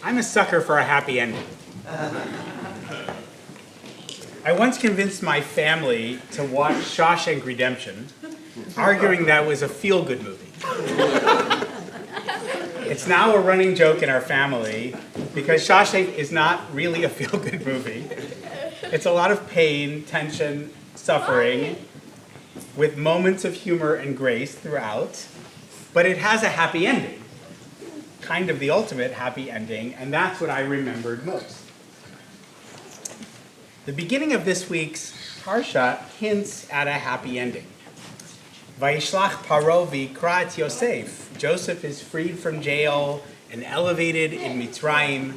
I'm a sucker for a happy ending. I once convinced my family to watch Shawshank Redemption, arguing that it was a feel-good movie. It's now a running joke in our family because Shawshank is not really a feel-good movie. It's a lot of pain, tension, suffering, with moments of humor and grace throughout, but it has a happy ending, kind of the ultimate happy ending, and that's what I remembered most. The beginning of this week's Parsha hints at a happy ending. Vayishlach Paro v'yikra et Yosef. Joseph is freed from jail and elevated in Mitzrayim,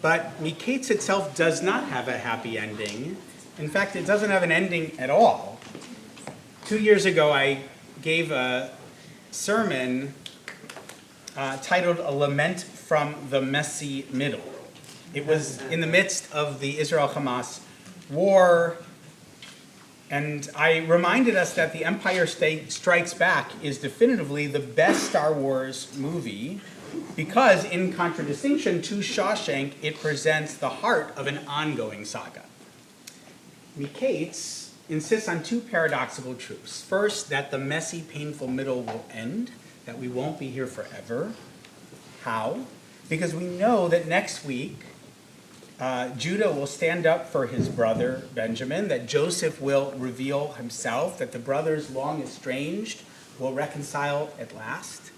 but Miketz itself does not have a happy ending. In fact, it doesn't have an ending at all. 2 years ago, I gave a sermon titled A Lament from the Messy Middle. It was in the midst of the Israel-Hamas war, and I reminded us that The Empire State Strikes Back is definitively the best Star Wars movie because, in contradistinction to Shawshank, it presents the heart of an ongoing saga. Miketz insists on two paradoxical truths. First, that the messy, painful middle will end, that we won't be here forever. How? Because we know that next week, Judah will stand up for his brother Benjamin, that Joseph will reveal himself, that the brothers long estranged will reconcile at last.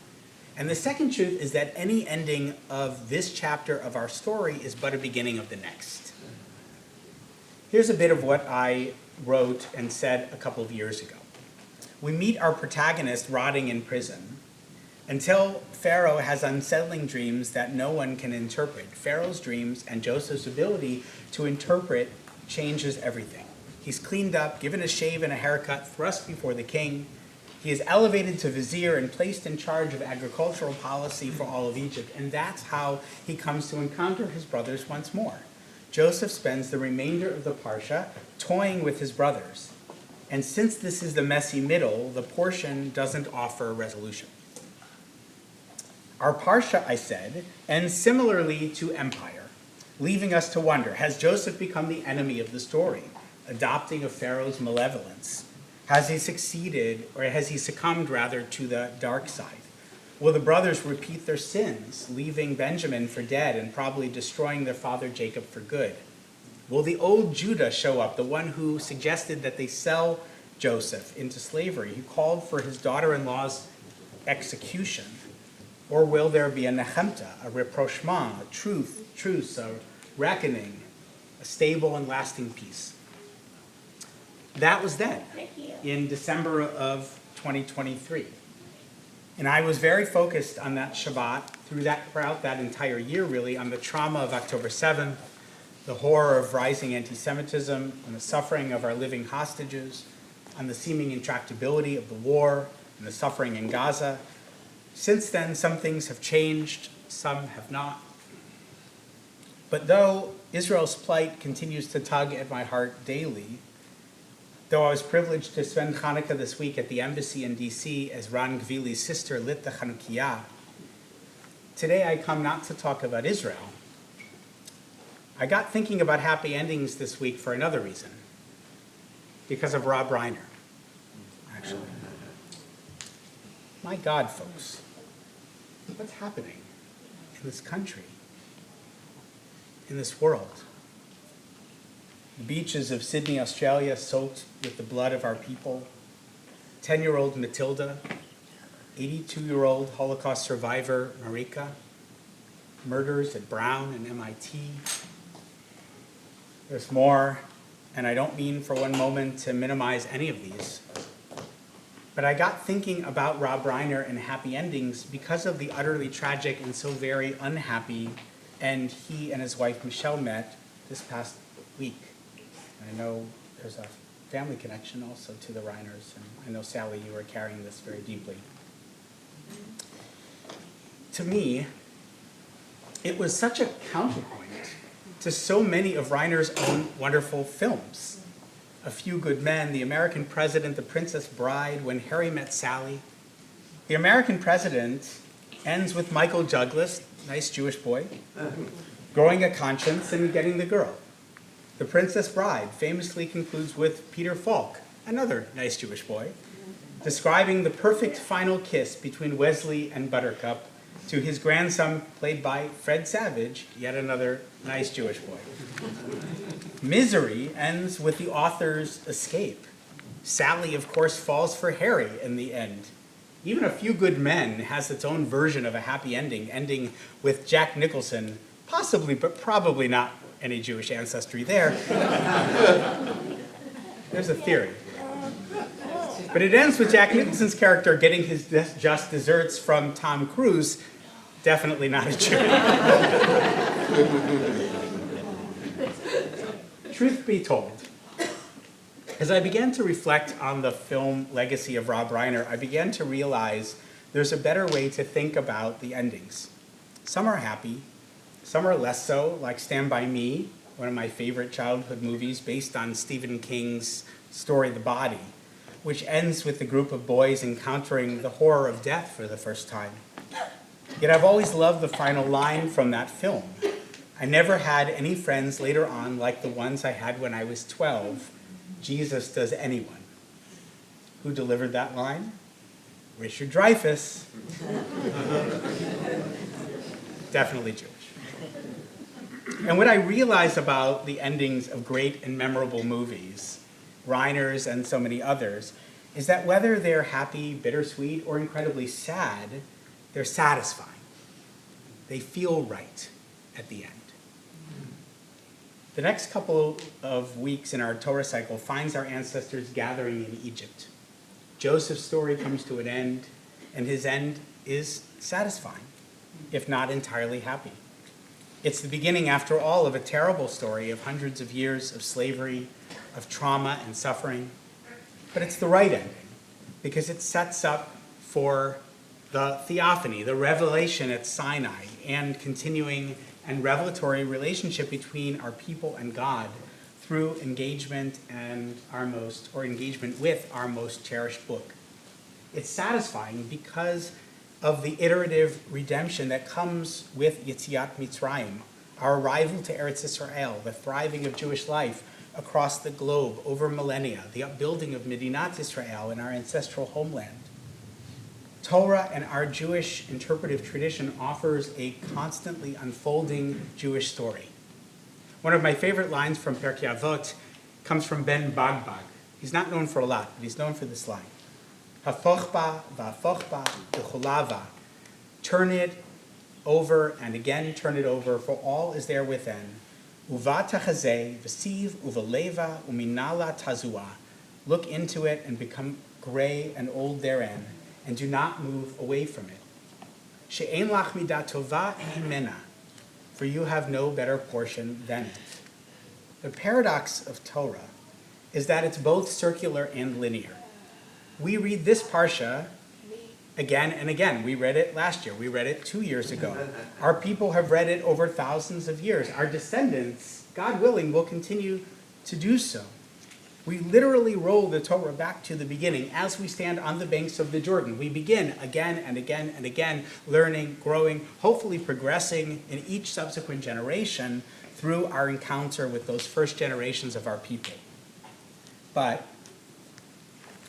And the second truth is that any ending of this chapter of our story is but a beginning of the next. Here's a bit of what I wrote and said a couple of years ago. We meet our protagonist rotting in prison until Pharaoh has unsettling dreams that no one can interpret. Pharaoh's dreams and Joseph's ability to interpret changes everything. He's cleaned up, given a shave and a haircut, thrust before the king. He is elevated to vizier and placed in charge of agricultural policy for all of Egypt. And that's how he comes to encounter his brothers once more. Joseph spends the remainder of the Parsha toying with his brothers. And since this is the messy middle, the portion doesn't offer resolution. Our Parsha, I said, ends similarly to Empire, leaving us to wonder, has Joseph become the enemy of the story, adopting a Pharaoh's malevolence? Has he succeeded, or has he succumbed, rather, to the dark side? Will the brothers repeat their sins, leaving Benjamin for dead and probably destroying their father Jacob for good? Will the old Judah show up, the one who suggested that they sell Joseph into slavery, who called for his daughter-in-law's execution? Or will there be a nechemta, a rapprochement, a truce, a reckoning, a stable and lasting peace? That was then, in December of 2023. And I was very focused on that Shabbat throughout that entire year, really, on the trauma of October 7th, the horror of rising anti-Semitism, and the suffering of our living hostages, on the seeming intractability of the war, and the suffering in Gaza. Since then, some things have changed, some have not. But though Israel's plight continues to tug at my heart daily, though I was privileged to spend Hanukkah this week at the embassy in D.C. as Ran Gvili's sister lit the Chanukiah, today I come not to talk about Israel. I got thinking about happy endings this week for another reason, because of Rob Reiner, actually. My God, folks, what's happening in this country, in this world? The beaches of Sydney, Australia, soaked with the blood of our people. 10-year-old Matilda, 82-year-old Holocaust survivor Marika, murders at Brown and MIT. There's more, and I don't mean for one moment to minimize any of these. But I got thinking about Rob Reiner and happy endings because of the utterly tragic and so very unhappy end he and his wife Michelle met this past week. And I know there's a family connection also to the Reiners, and I know, Sally, you are carrying this very deeply. To me, it was such a counterpoint to so many of Reiner's own wonderful films. A Few Good Men, The American President, The Princess Bride, When Harry Met Sally. The American President ends with Michael Douglas nice Jewish boy, growing a conscience and getting the girl. The Princess Bride famously concludes with Peter Falk, another nice Jewish boy, describing the perfect final kiss between Wesley and Buttercup to his grandson, played by Fred Savage, yet another nice Jewish boy. Misery ends with the author's escape. Sally, of course, falls for Harry in the end. Even A Few Good Men has its own version of a happy ending, ending with Jack Nicholson, possibly, but probably not any Jewish ancestry there. There's a theory. But it ends with Jack Nicholson's character getting his just desserts from Tom Cruise, definitely not a Jew. Truth be told, as I began to reflect on the film legacy of Rob Reiner, I began to realize there's a better way to think about the endings. Some are happy, some are less so, like Stand By Me, one of my favorite childhood movies based on Stephen King's story, The Body, which ends with the group of boys encountering the horror of death for the first time. Yet I've always loved the final line from that film. I never had any friends later on like the ones I had when I was 12. Jesus does anyone. Who delivered that line? Richard Dreyfuss. Definitely Jewish. And what I realize about the endings of great and memorable movies, Reiner's and so many others, is that whether they're happy, bittersweet, or incredibly sad, they're satisfying. They feel right at the end. The next couple of weeks in our Torah cycle finds our ancestors gathering in Egypt. Joseph's story comes to an end, and his end is satisfying, if not entirely happy. It's the beginning, after all, of a terrible story of hundreds of years of slavery, of trauma and suffering. But it's the right ending, because it sets up for the theophany, the revelation at Sinai, and continuing and revelatory relationship between our people and God through engagement engagement with our most cherished book. It's satisfying because of the iterative redemption that comes with Yetziat Mitzrayim, our arrival to Eretz Israel, the thriving of Jewish life across the globe over millennia, the upbuilding of Medinat Israel in our ancestral homeland. Torah and our Jewish interpretive tradition offers a constantly unfolding Jewish story. One of my favorite lines from Pirkei Avot comes from Ben Bagbag. He's not known for a lot, but he's known for this line. Hafochba v'afochba v'chulava. Turn it over and again turn it over, for all is there within. Uva tachazeh v'siv uvaleva uminala tazua. Look into it and become gray and old therein, and do not move away from it. She'ein lach midat tova imena, for you have no better portion than it. The paradox of Torah is that it's both circular and linear. We read this parsha again and again. We read it last year. We read it 2 years ago. Our people have read it over thousands of years. Our descendants, God willing, will continue to do so. We literally roll the Torah back to the beginning as we stand on the banks of the Jordan. We begin again and again and again, learning, growing, hopefully progressing in each subsequent generation through our encounter with those first generations of our people. But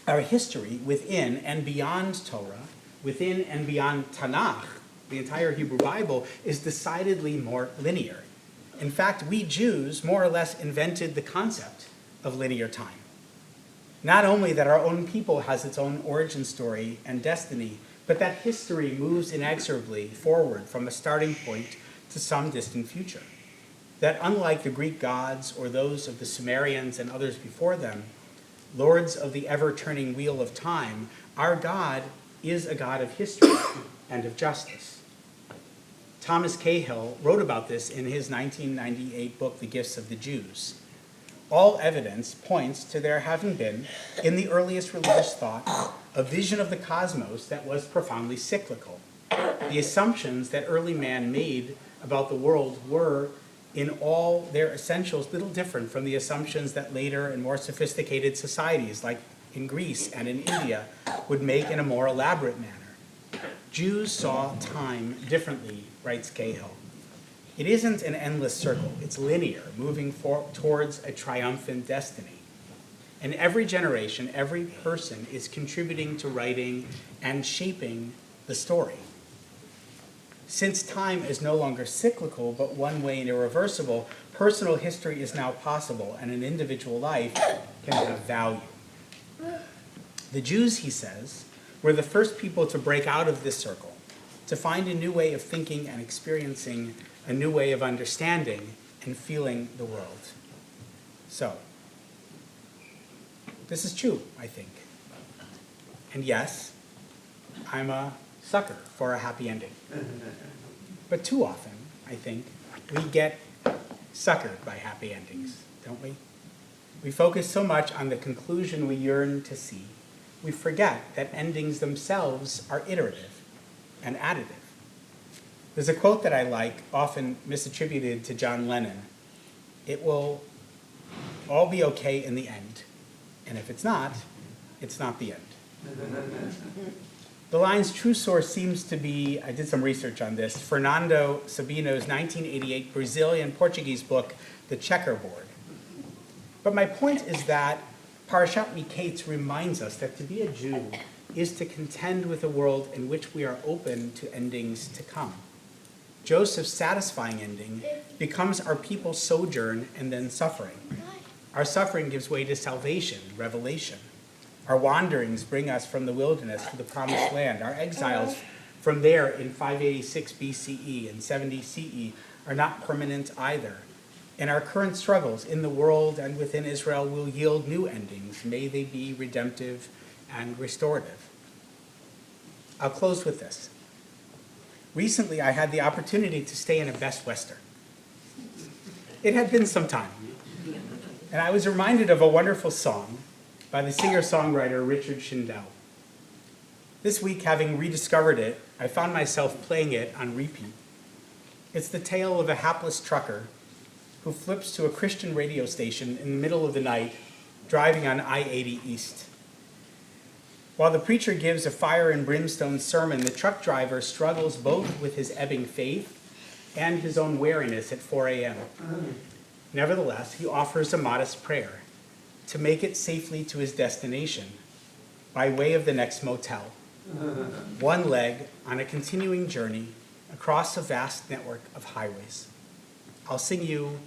our history within and beyond Torah, within and beyond Tanakh, the entire Hebrew Bible, is decidedly more linear. In fact, we Jews more or less invented the concept of linear time. Not only that our own people has its own origin story and destiny, but that history moves inexorably forward from a starting point to some distant future. That unlike the Greek gods or those of the Sumerians and others before them, lords of the ever-turning wheel of time, our God is a God of history and of justice. Thomas Cahill wrote about this in his 1998 book, The Gifts of the Jews. All evidence points to there having been, in the earliest religious thought, a vision of the cosmos that was profoundly cyclical. The assumptions that early man made about the world were, in all their essentials, little different from the assumptions that later and more sophisticated societies, like in Greece and in India, would make in a more elaborate manner. Jews saw time differently, writes Cahill. It isn't an endless circle. It's linear, moving towards a triumphant destiny. And every generation, every person is contributing to writing and shaping the story. Since time is no longer cyclical, but one-way and irreversible, personal history is now possible, and an individual life can have value. The Jews, he says, were the first people to break out of this circle, to find a new way of thinking and experiencing a new way of understanding and feeling the world. So, this is true, I think. And yes, I'm a sucker for a happy ending. But too often, I think, we get suckered by happy endings, don't we? We focus so much on the conclusion we yearn to see, we forget that endings themselves are iterative and additive. There's a quote that I like, often misattributed to John Lennon. It will all be okay in the end. And if it's not the end. The line's true source seems to be, I did some research on this, Fernando Sabino's 1988 Brazilian-Portuguese book, The Checkerboard. But my point is that Parashat Miketz reminds us that to be a Jew is to contend with a world in which we are open to endings to come. Joseph's satisfying ending becomes our people's sojourn and then suffering. Our suffering gives way to salvation, revelation. Our wanderings bring us from the wilderness to the promised land. Our exiles from there in 586 BCE and 70 CE are not permanent either. And our current struggles in the world and within Israel will yield new endings. May they be redemptive and restorative. I'll close with this. Recently, I had the opportunity to stay in a Best Western. It had been some time. And I was reminded of a wonderful song by the singer-songwriter Richard Shindell. This week, having rediscovered it, I found myself playing it on repeat. It's the tale of a hapless trucker who flips to a Christian radio station in the middle of the night, driving on I-80 East. While the preacher gives a fire and brimstone sermon, the truck driver struggles both with his ebbing faith and his own wariness at 4 a.m. Nevertheless, he offers a modest prayer to make it safely to his destination by way of the next motel. One leg on a continuing journey across a vast network of highways. I'll sing you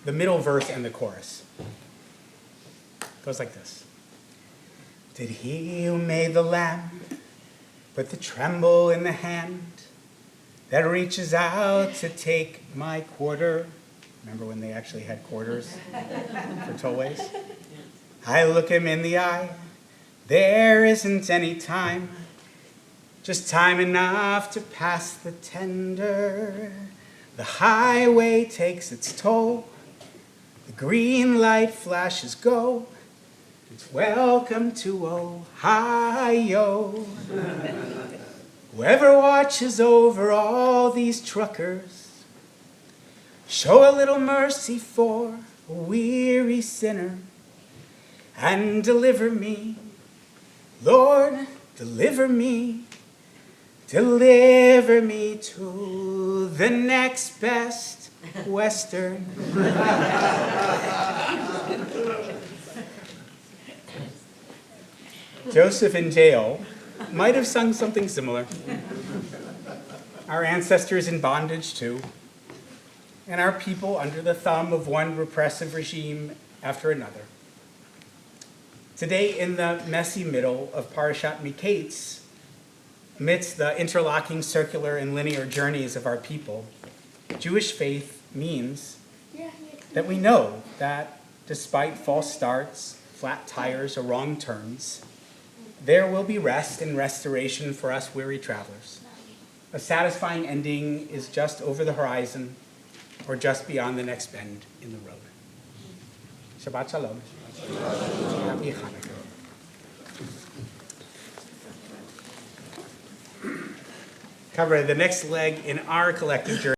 the middle verse and the chorus. It goes like this. Did he who made the lamb put the tremble in the hand that reaches out to take my quarter? Remember when they actually had quarters for tollways? I look him in the eye. There isn't any time, just time enough to pass the tender. The highway takes its toll. The green light flashes go. It's welcome to Ohio. Whoever watches over all these truckers, show a little mercy for a weary sinner and deliver me, Lord, deliver me to the next best Western. Joseph in jail might have sung something similar. Our ancestors in bondage too, and our people under the thumb of one repressive regime after another. Today, in the messy middle of Parashat Miketz, amidst the interlocking circular and linear journeys of our people, Jewish faith means that we know that despite false starts, flat tires, or wrong turns, there will be rest and restoration for us weary travelers. A satisfying ending is just over the horizon or just beyond the next bend in the road. Shabbat Shalom. Happy Hanukkah. Cover the next leg in our collective journey.